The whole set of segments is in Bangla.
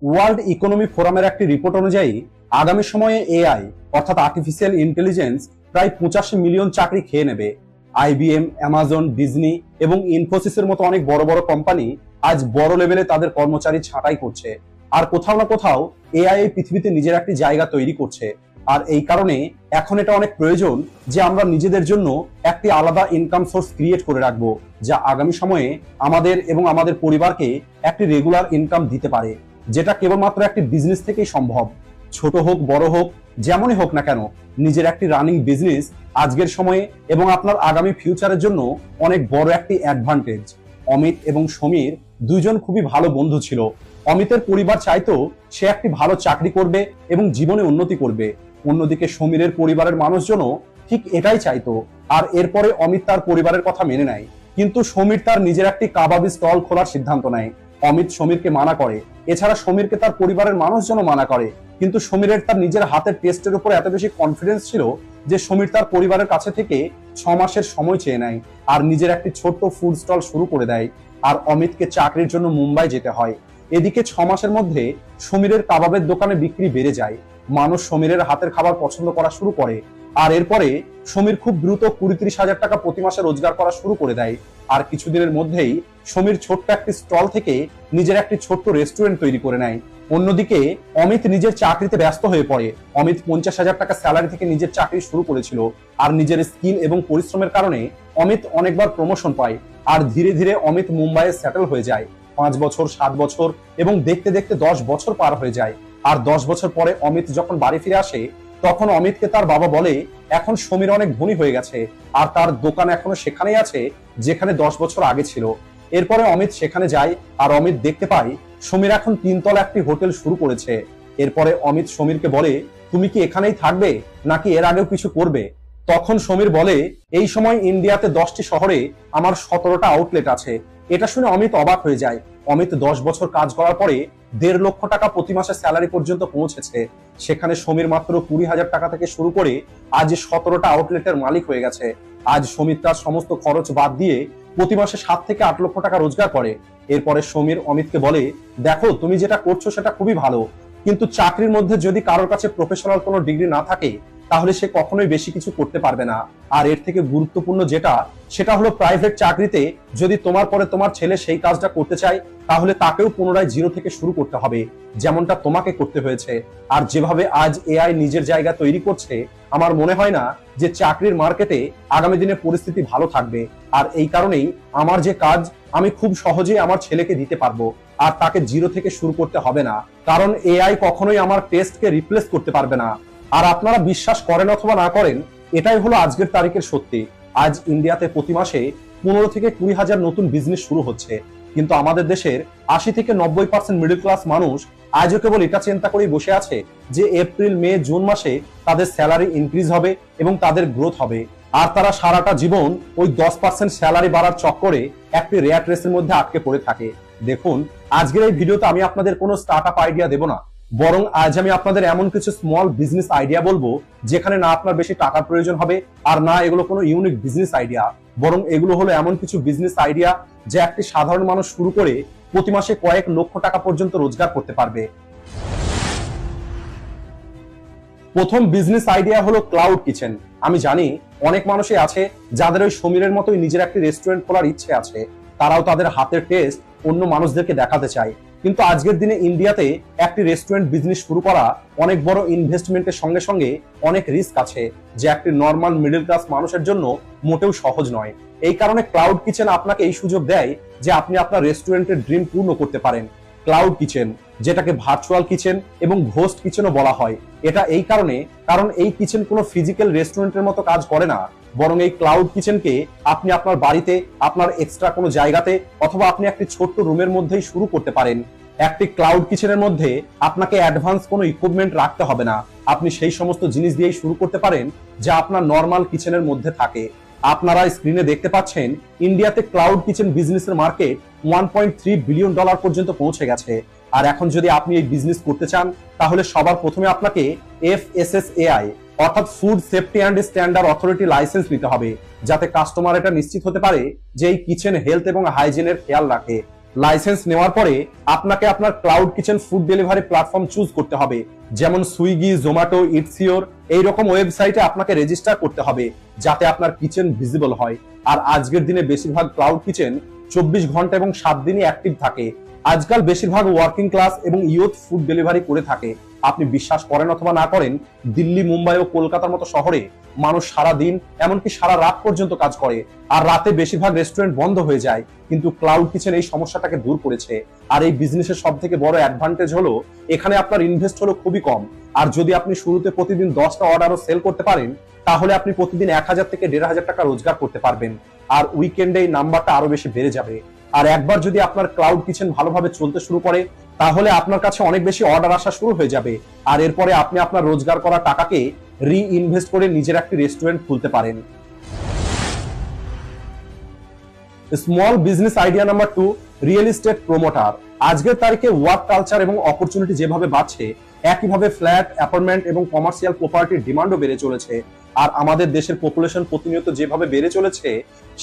ওয়ার্ল্ড ইকোনমি ফোরামের একটি রিপোর্ট অনুযায়ী আগামী সময়ে এআই অর্থাৎ আর্টিফিশিয়াল ইন্টেলিজেন্স প্রায় 85 মিলিয়ন চাকরি খেয়ে নেবে। আইবিএম, অ্যামাজন, ডিজনি এবং ইনফোসিসের মতো অনেক বড় বড় কোম্পানি আজ বড় লেভেলে তাদের কর্মচারী ছাঁটাই করছে। আর কোথাও না কোথাও এআই এই পৃথিবীতে নিজের একটি জায়গা তৈরি করছে। আর এই কারণে এখন এটা অনেক প্রয়োজন যে আমরা নিজেদের জন্য একটি আলাদা ইনকাম সোর্স ক্রিয়েট করে রাখবো, যা আগামী সময়ে আমাদের এবং আমাদের পরিবারকে একটি রেগুলার ইনকাম দিতে পারে, যেটা কেবলমাত্র একটি বিজনেস থেকেই সম্ভব। ছোট হোক বড় হোক, যেমনই হোক না কেন, নিজের একটি রানিং বিজনেস আজকের সময়ে এবং আপনার আগামী ফিউচারের জন্য অনেক বড় একটি অ্যাডভান্টেজ। অমিত এবং সমীর দুইজন খুবই ভালো বন্ধু ছিল। অমিতের পরিবার চাইতো সে একটি ভালো চাকরি করবে এবং জীবনে উন্নতি করবে। অন্যদিকে সমীরের পরিবারের মানুষজনও ঠিক এটাই চাইতো। আর এরপরে অমিত তার পরিবারের কথা মেনে নেয়, কিন্তু সমীর তার নিজের একটি কাবাবি স্টল খোলার সিদ্ধান্ত নেয়। অমিত সমীরকে মানা করে, এছাড়া সমীরকে তার পরিবারের মানুষজনও মানা করে, কিন্তু সমীরের তার নিজের হাতের টেস্টের উপর এত বেশি কনফিডেন্স ছিল যে সমীর তার পরিবারের কাছে থেকে 6 মাসের সময় চেয়ে নেয় আর নিজের একটি ছোট্ট ফুড স্টল শুরু করে দেয়। আর অমিতকে চাকরির জন্য মুম্বাই যেতে হয়। এদিকে 6 মাসের মধ্যে সমীরের কাবাবের দোকানে বিক্রি বেড়ে যায়। মানুষ সমীরের হাতের খাবার পছন্দ করা শুরু করে। আর এরপরে সমীর খুব দ্রুত 20-30 হাজার টাকা প্রতি মাসে রোজগার করা শুরু করে দেয়। আর কিছুদিনের মধ্যেই সমীর ছোট্ট একটি স্টল থেকে নিজের একটি ছোট্ট রেস্টুরেন্ট তৈরি করে নেয়। অন্যদিকে অমিত নিজের চাকরিতে ব্যস্ত হয়ে পড়ে। অমিত 50 হাজার টাকা স্যালারি থেকে নিজের চাকরি শুরু করেছিল। আর নিজের স্কিল এবং পরিশ্রমের কারণে অমিত অনেকবার প্রমোশন পায়। আর ধীরে ধীরে অমিত মুম্বাইয়ে সেটেল হয়ে যায়। 5 বছর, 7 বছর এবং দেখতে দেখতে 10 বছর পার হয়ে যায়। আর 10 বছর পরে অমিত যখন বাড়ি ফিরে আসে, তখন অমিতকে তার বাবা বলে এখন সমীর অনেক ধনী হয়ে গেছে আর তার দোকান এখনো সেখানেই আছে যেখানে 10 বছর আগে ছিল। এরপরে অমিত সেখানে যায় আর অমিত দেখতে পায় সমীর এখন 3 তলা একটি হোটেল শুরু করেছে। এরপরে অমিত সমীরকে বলে, তুমি কি এখানেই থাকবে নাকি এর আগেও কিছু করবে? তখন সমীর বলে, এই সময় ইন্ডিয়াতে 10টি শহরে আমার 17টা আউটলেট আছে। এটা শুনে অমিত অবাক হয়ে যায়। অমিত 10 বছর কাজ করার পরে 1.5 লক্ষ টাকা প্রতি মাসে স্যালারি পর্যন্ত পৌঁছেছে। সেখানে সমীর মাত্র 20 হাজার টাকা থেকে শুরু করে আজ 17টা আউটলেটের মালিক হয়ে গেছে। আজ সমীর তার সমস্ত খরচ বাদ দিয়ে প্রতি মাসে 7 থেকে 8 লক্ষ টাকা রোজগার করে। এরপরে সমীর অমিতকে বলে, দেখো তুমি যেটা করছো সেটা খুবই ভালো, কিন্তু চাকরির মধ্যে যদি কারোর কাছে প্রফেশনাল কোনো ডিগ্রি না থাকে তাহলে সে কখনোই বেশি কিছু করতে পারবে না। আর এর থেকে গুরুত্বপূর্ণ যেটা, সেটা হলো প্রাইভেট চাকরিতে যদি তোমার পরে তোমার ছেলে সেই কাজটা করতে চায় তাহলে তাকেও পুনরায় জিরো থেকে শুরু করতে হবে, যেমনটা তোমাকে করতে হয়েছে। আর যেভাবে আজ এআই নিজের জায়গা তৈরি করছে, আমার মনে হয় না যে চাকরির মার্কেটে আগামী দিনে পরিস্থিতি ভালো থাকবে। আর এই কারণেই আমার যে কাজ আমি খুব সহজেই আমার ছেলেকে দিতে পারবো আর তাকে জিরো থেকে শুরু করতে হবে না, কারণ এআই কখনোই আমার টেস্টকে রিপ্লেস করতে পারবে না। আর আপনারা বিশ্বাস করেন অথবা না করেন, এটাই হলো আজকের তারিখের সত্যি। আজ ইন্ডিয়াতে প্রতি মাসে 15 থেকে 20 হাজার নতুন বিজনেস শুরু হচ্ছে, কিন্তু আমাদের দেশের 80 থেকে 90% মিডল ক্লাস মানুষ আজও কেবল এটা চিন্তা করেই বসে আছে যে এপ্রিল, মে, জুন মাসে তাদের স্যালারি ইনক্রিজ হবে এবং তাদের গ্রোথ হবে। আর তারা সারাটা জীবন ওই 10% স্যালারি বাড়ার চক্করে একটি রেয়াট রেসের মধ্যে আটকে পড়ে থাকে। দেখুন, আজকের এই ভিডিওতে আমি আপনাদের কোনো স্টার্টআপ আইডিয়া দেব না, বরং আজ আমি আপনাদের এমন কিছু স্মল বিজনেস আইডিয়া বলবো যেখানে না আপনার বেশি টাকার প্রয়োজন হবে আর না এগুলো কোনো ইউনিক বিজনেস আইডিয়া, বরং এগুলো হলো এমন কিছু বিজনেস আইডিয়া যা একটি সাধারণ মানুষ শুরু করে প্রতি মাসে কয়েক লক্ষ টাকা পর্যন্ত রোজগার করতে পারবে। প্রথম বিজনেস আইডিয়া হলো ক্লাউড কিচেন। আমি জানি অনেক মানুষই আছে যাদের ওই সমীরের মতোই নিজের একটি রেস্টুরেন্ট খোলার ইচ্ছে আছে, তারাও তাদের হাতের টেস্ট অন্য মানুষদেরকে দেখাতে চায়। কিন্তু আজকের দিনে ইন্ডিয়াতে একটি রেস্টুরেন্ট বিজনেস শুরু করা অনেক বড় ইনভেস্টমেন্টের সঙ্গে সঙ্গে অনেক রিস্ক আছে, যে একটি নর্মাল মিডল ক্লাস মানুষের জন্য মোটেও সহজ নয়। এই কারণে ক্লাউড কিচেন আপনাকে এই সুযোগ দেয় যে আপনি আপনার রেস্টুরেন্টের ড্রিম পূর্ণ করতে পারেন। ক্লাউড কিচেন, যেটাকে ভার্চুয়াল কিচেন এবং ঘোস্ট কিচেনও বলা হয়, এটা এই কারণে কারণ এই কিচেন কোনো ফিজিক্যাল রেস্টুরেন্টের মতো কাজ করে না, বরং এই ক্লাউড কিচেনকে আপনি আপনার বাড়িতে, আপনার এক্সট্রা কোনো জায়গাতে অথবা আপনি একটি ছোট্ট রুমের মধ্যেই শুরু করতে পারেন। একটি ক্লাউড কিচেনের মধ্যে আপনাকে অ্যাডভান্স কোনো ইকুইপমেন্ট রাখতে হবে না, আপনি সেই সমস্ত জিনিস দিয়েই শুরু করতে পারেন যা আপনার নর্মাল কিচেনের মধ্যে থাকে। আপনারা স্ক্রিনে দেখতে পাচ্ছেন ইন্ডিয়াতে ক্লাউড কিচেন বিজনেসের মার্কেট $1.3 বিলিয়ন পর্যন্ত পৌঁছে গেছে। আর এখন যদি আপনি এই বিজনেস করতে চান তাহলে সবার প্রথমে আপনাকে FSSAI অর্থাৎ food safety and standard authority licence নিতে হবে, যাতে কাস্টমার এটা নিশ্চিত হতে পারে যে এই কিচেন হেলথ এবং হাইজিনের খেয়াল রাখে। লাইসেন্স নেওয়ার পরে আপনাকে আপনার cloud kitchen food delivery platform choose করতে হবে, যেমন সুইগি, জোম্যাটো, ইটসিওর এইরকম ওয়েবসাইটে আপনাকে রেজিস্টার করতে হবে যাতে আপনার কিচেন ভিজিবল হয়। আর আজকের দিনে বেশিরভাগ ক্লাউড কিচেন 24 ঘন্টা এবং 7 দিনই অ্যাক্টিভ থাকে। আজকাল বেশিরভাগ ওয়ার্কিং ক্লাস এবং ইয়ুথ ফুড ডেলিভারি করে থাকে। আপনি বিশ্বাস করেন অথবা না করেন, দিল্লি, মুম্বাই ও কলকাতার মতো শহরে মানুষ সারা দিন এমনকি সারা রাত পর্যন্ত কাজ করে, আর রাতে বেশিরভাগ রেস্টুরেন্ট বন্ধ হয়ে যায়। কিন্তু ক্লাউড কিচেন এই সমস্যাটাকে দূর করেছে। আর এই বিজনেসের সব থেকে বড় অ্যাডভান্টেজ হলো এখানে আপনার ইনভেস্ট হলো খুবই কম। আর যদি আপনি শুরুতে প্রতিদিন 10টা অর্ডারও সেল করতে পারেন, তাহলে আপনি প্রতিদিন 1000 থেকে 1500 টাকা রোজগার করতে পারবেন। আর উইকেন্ডে এই নাম্বারটা আরো বেশি বেড়ে যাবে। আর একবার যদি আপনার ক্লাউড কিচেন ভালোভাবে চলতে শুরু করে, তাহলে আপনার কাছে অনেক বেশি অর্ডার আসা শুরু হয়ে যাবে। আর এরপরে আপনি আপনার রোজগার করা টাকাকে রিইনভেস্ট করে নিজের একটি রেস্টুরেন্ট খুলতে পারেন। Small business idea number 2, real estate promoter. আজকের তারিখে ওয়ার্ক কালচার এবং অপরচুনিটি যেভাবে বাড়ছে, একইভাবে ফ্ল্যাট, অ্যাপার্টমেন্ট এবং কমার্শিয়াল প্রপার্টির ডিমান্ডও বেড়ে চলেছে। আর আমাদের দেশের পপুলেশন প্রতিনিয়ত যেভাবে বেড়ে চলেছে,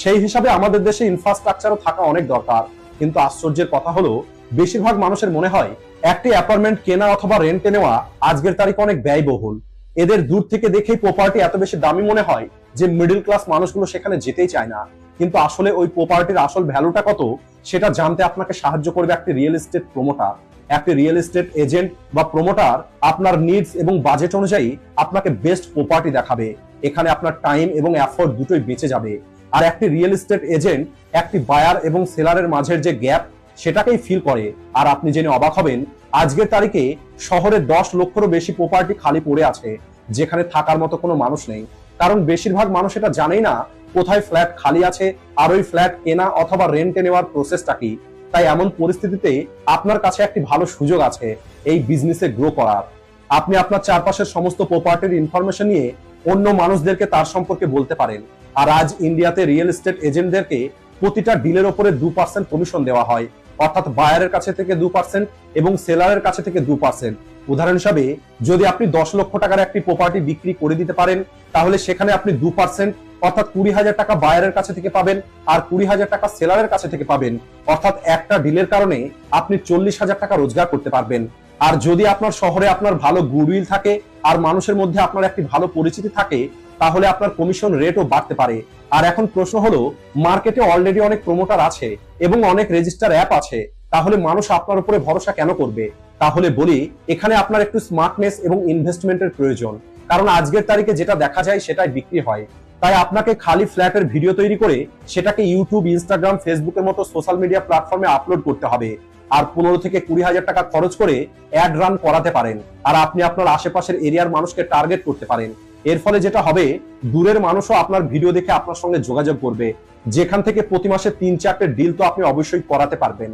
সেই হিসাবে আমাদের দেশে ইনফ্রাস্ট্রাকচারও থাকা অনেক দরকার। কিন্তু আশ্চর্যের কথা হলো, বেশিরভাগ মানুষের মনে হয় একটি অ্যাপার্টমেন্ট কেনা অথবা রেন্টে নেওয়া আজকের তারিখে অনেক ব্যয়বহুল। এদের দূর থেকে দেখেই প্রপার্টি এত বেশি দামি মনে হয় যে মিডল ক্লাস মানুষগুলো সেখানে যেতেই চায় না। কিন্তু আসলে ওই প্রপার্টির আসল ভ্যালুটা কত, সেটা জানতে আপনাকে সাহায্য করবে একটি রিয়েল এস্টেট প্রমোটার। একটি রিয়েল এস্টেট এজেন্ট বা প্রমোটার আপনার নিডস এবং বাজেট অনুযায়ী আপনাকে বেস্ট প্রপার্টি দেখাবে। এখানে আপনার টাইম এবং এফোর্ট দুটোই বেঁচে যাবে। আর একটি রিয়েল এস্টেট এজেন্ট একটি বায়ার এবং সেলারের মাঝের যে গ্যাপ, সেটাকেই ফিল করে। আর আপনি জেনে অবাক হবেন, আজকের তারিখে শহরে 10 লক্ষেরও বেশি প্রপার্টি খালি পড়ে আছে, যেখানে থাকার মতো কোনো মানুষ নেই। কারণ বেশিরভাগ মানুষ এটা জানেই না কোথায় ফ্ল্যাট খালি আছে আর ওই ফ্ল্যাট কেনা অথবা রেন্টে নেওয়ার প্রসেসটা কি। তাই এমন পরিস্থিতিতে আপনার কাছে একটি ভালো সুযোগ আছে এই বিজনেসে গ্রো করার। আপনি আপনার চারপাশের সমস্ত প্রপার্টির ইনফরমেশন নিয়ে অন্য মানুষদেরকে তার সম্পর্কে বলতে পারেন। আর আজ ইন্ডিয়াতে রিয়েল এস্টেট এজেন্টদেরকে প্রতিটা ডিলের উপরে 2% কমিশন দেওয়া হয়, অর্থাৎ বায়ারের কাছে থেকে 2% এবং সেলারের কাছে থেকে 2%। উদাহরণ হিসাবে, যদি আপনি 10 লক্ষ টাকার একটি প্রপার্টি বিক্রি করে দিতে পারেন, তাহলে সেখানে আপনি 2% অর্থাৎ 20,000 টাকা বায়ারের কাছে থেকে পাবেন আর 20,000 টাকা সেলারের কাছে থেকে পাবেন। অর্থাৎ একটা ডিলের কারণে আপনি 40,000 টাকা রোজগার করতে পারবেন। আর যদি আপনার শহরে আপনার ভালো গুডউইল থাকে আর মানুষের মধ্যে আপনার একটি ভালো পরিচিতি থাকে, তাহলে আপনার কমিশন রেটও বাড়তে পারে। আর এখন প্রশ্ন হলো, মার্কেটে অলরেডি অনেক প্রমোটার আছে এবং অনেক রেজিস্টার অ্যাপ আছে, তাহলে মানুষ আপনার উপরে ভরসা কেন করবে? তাহলে বলি, এখানে আপনার একটু স্মার্টনেস এবং ইনভেস্টমেন্টের প্রয়োজন। কারণ আজকের তারিখে যেটা দেখা যায় সেটাই বিক্রি হয়। তাই আপনাকে খালি ফ্ল্যাটের ভিডিও তৈরি করে সেটাকে ইউটিউব, ইনস্টাগ্রাম, ফেসবুকের মতো সোশ্যাল মিডিয়া প্ল্যাটফর্মে আপলোড করতে হবে। আর 15 থেকে 20,000 টাকা খরচ করে অ্যাড রান করাতে পারেন। আর আপনি আপনার আশেপাশের এরিয়ার মানুষকে টার্গেট করতে পারেন। এর ফলে যেটা হবে, দূরের মানুষও আপনার ভিডিও দেখে আপনার সঙ্গে যোগাযোগ করবে, যেখান থেকে প্রতি মাসে 3-4টে ডিল তো আপনি অবশ্যই করাতে পারবেন।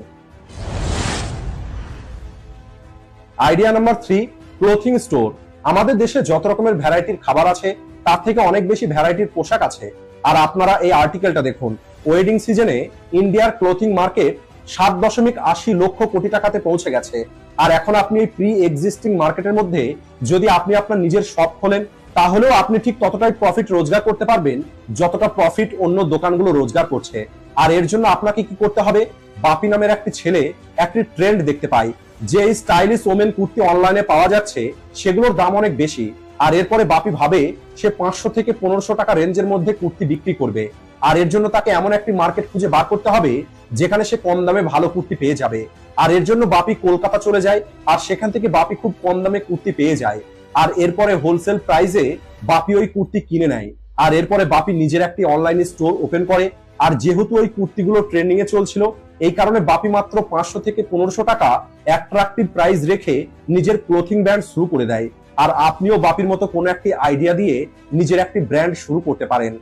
Idea number 3, clothing store. আমাদের দেশে যত রকমের ভ্যারাইটির খাবার আছে, তার থেকে অনেক বেশি ভ্যারাইটির পোশাক আছে। আর আপনারা এই আর্টিকেলটা দেখুন, ওয়েডিং সিজনে ইন্ডিয়ার ক্লোথিং মার্কেট 7.80 লক্ষ কোটি টাকাতে পৌঁছে গেছে। আর এখন আপনি এই প্রি এক্সিস্টিং মার্কেটের মধ্যে যদি আপনি আপনার নিজের শপ খোলেন, তাহলেও আপনি ঠিক ততটাই প্রফিট রোজগার করতে পারবেন যতটা প্রফিট অন্য দোকানগুলো রোজগার করছে। আর এর জন্য আপনাকে কি করতে হবে? বাপি নামের একটি ছেলে একটি ট্রেন্ড দেখতে পায় যে এই স্টাইলিশ ওমেন কুর্তি অনলাইনে পাওয়া যাচ্ছে, সেগুলোর দাম অনেক বেশি। আর এরপরে বাপি ভাবে সে 500 থেকে 1500 টাকা রেঞ্জের মধ্যে কুর্তি বিক্রি করবে। আর এর জন্য তাকে এমন একটি মার্কেট খুঁজে বার করতে হবে যেখানে সে কম দামে ভালো কুর্তি পেয়ে যাবে। আর এর জন্য বাপি কলকাতা চলে যায়, আর সেখান থেকে বাপি খুব কম দামে কুর্তি পেয়ে যায়। আর এরপরে হোলসেল প্রাইসে বাপি ওই কুর্তি কিনে নেয়। আর এরপরে বাপি নিজের একটি অনলাইন স্টোর ওপেন করে। আর যেহেতু ওই কুর্তিগুলো ট্রেন্ডিং এ চলছিল, এই কারণে বাপি মাত্র 500 থেকে 1500 টাকা অ্যাট্রাকটিভ প্রাইস রেখে নিজের ক্লোথিং ব্র্যান্ড শুরু করে দেয়। আর আপনিও বাপির মতো কোনো একটি আইডিয়া দিয়ে নিজের একটি ব্র্যান্ড শুরু করতে পারেন।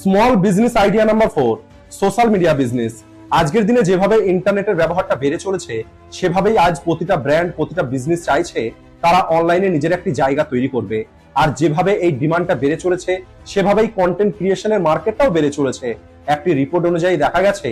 Small business idea number 4, social media business. আজকের দিনে যেভাবে ইন্টারনেটের ব্যবহারটা বেড়ে চলেছে, সেভাবেই আজ প্রতিটা ব্র্যান্ড, প্রতিটা বিজনেস চাইছে তারা অনলাইনে নিজের একটি জায়গা তৈরি করবে। আর যেভাবে এই ডিমান্ডটা বেড়ে চলেছে, সেভাবেই কন্টেন্ট ক্রিয়েশনের মার্কেটটাও বেড়ে চলেছে। একটি রিপোর্ট অনুযায়ী দেখা গেছে,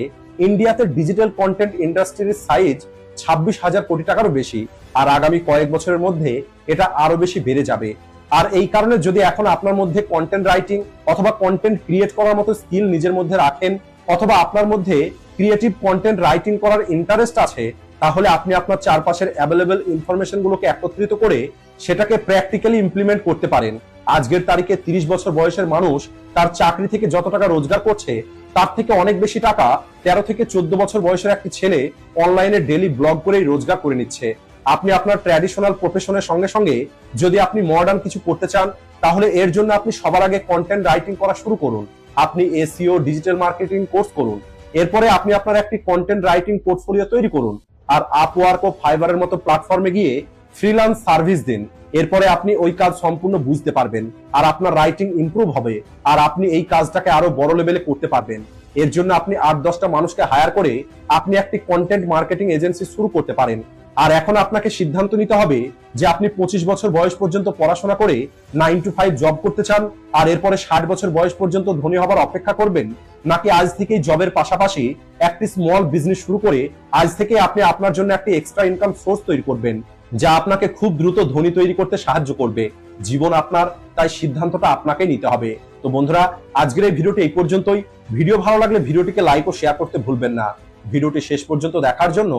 ইন্ডিয়াতে ডিজিটাল কন্টেন্ট ইন্ডাস্ট্রির সাইজ 26,000 কোটি টাকারও বেশি। আর আগামী কয়েক বছরের মধ্যে এটা আরো বেশি বেড়ে যাবে। আর এই কারণে যদি এখন আপনার মধ্যে কন্টেন্ট রাইটিং অথবা কন্টেন্ট ক্রিয়েট করার মতো স্কিল নিজের মধ্যে রাখেন, অথবা আপনার মধ্যে ক্রিয়েটিভ কন্টেন্ট রাইটিং করার ইন্টারেস্ট আছে, তাহলে আপনি আপনার চারপাশের অ্যাভেলেবল ইনফরমেশন গুলোকে একত্রিত করে সেটাকে প্র্যাকটিক্যালি ইমপ্লিমেন্ট করতে পারেন। আজকের তারিখে 30 বছর বয়সের মানুষ তার চাকরি থেকে যত টাকা রোজগার করছে তার থেকে অনেক বেশি টাকা 13 থেকে 14 বছর বয়সের একটি ছেলে অনলাইনে ডেইলি ব্লগ করেই রোজগার করে নিচ্ছে। আপনি আপনার ট্র্যাডিশনাল প্রফেশনের সঙ্গে সঙ্গে যদি আপনি মডার্ন কিছু করতে চান, তাহলে এর জন্য আপনি সবার আগে কন্টেন্ট রাইটিং করা শুরু করুন। আপনি এসইও ডিজিটাল মার্কেটিং কোর্স করুন। এরপরে আপনি আপনার একটি কন্টেন্ট রাইটিং পোর্টফোলিও তৈরি করুন আর আপওয়ার্ক ও ফাইবারের মতো প্ল্যাটফর্মে গিয়ে ফ্রিল্যান্স সার্ভিস দিন। এরপরে আপনি ওই কাজ সম্পূর্ণ বুঝতে পারবেন আর আপনার রাইটিং ইমপ্রুভ হবে আর আপনি এই কাজটাকে আরো বড় লেভেলে করতে পারবেন। এর জন্য আপনি 8-10টা মানুষকে হায়ার করে আপনি একটি কন্টেন্ট মার্কেটিং এজেন্সি শুরু করতে পারেন। আর এখন আপনাকে সিদ্ধান্ত নিতে হবে যে আপনি 25 বছর বয়স পর্যন্ত পড়াশোনা করে 9 to 5 জব করতে চান আর এরপরে 60 বছর বয়স পর্যন্ত ধনী হবার অপেক্ষা করবেন, নাকি আজ থেকেই জবের পাশাপাশি একটি স্মল বিজনেস শুরু করে আজ থেকে আপনি আপনার জন্য একটি এক্সট্রা ইনকাম সোর্স তৈরি করবেন, যা আপনাকে খুব দ্রুত ধনী তৈরি করতে সাহায্য করবে। জীবন আপনার, তাই সিদ্ধান্তটা আপনাকে নিতে হবে। তো বন্ধুরা, আজকের এই ভিডিওটি এই পর্যন্তই। ভিডিও ভালো লাগলে ভিডিওটিকে লাইক ও শেয়ার করতে ভুলবেন না। ভিডিওটি শেষ পর্যন্ত দেখার জন্য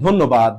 ধন্যবাদ।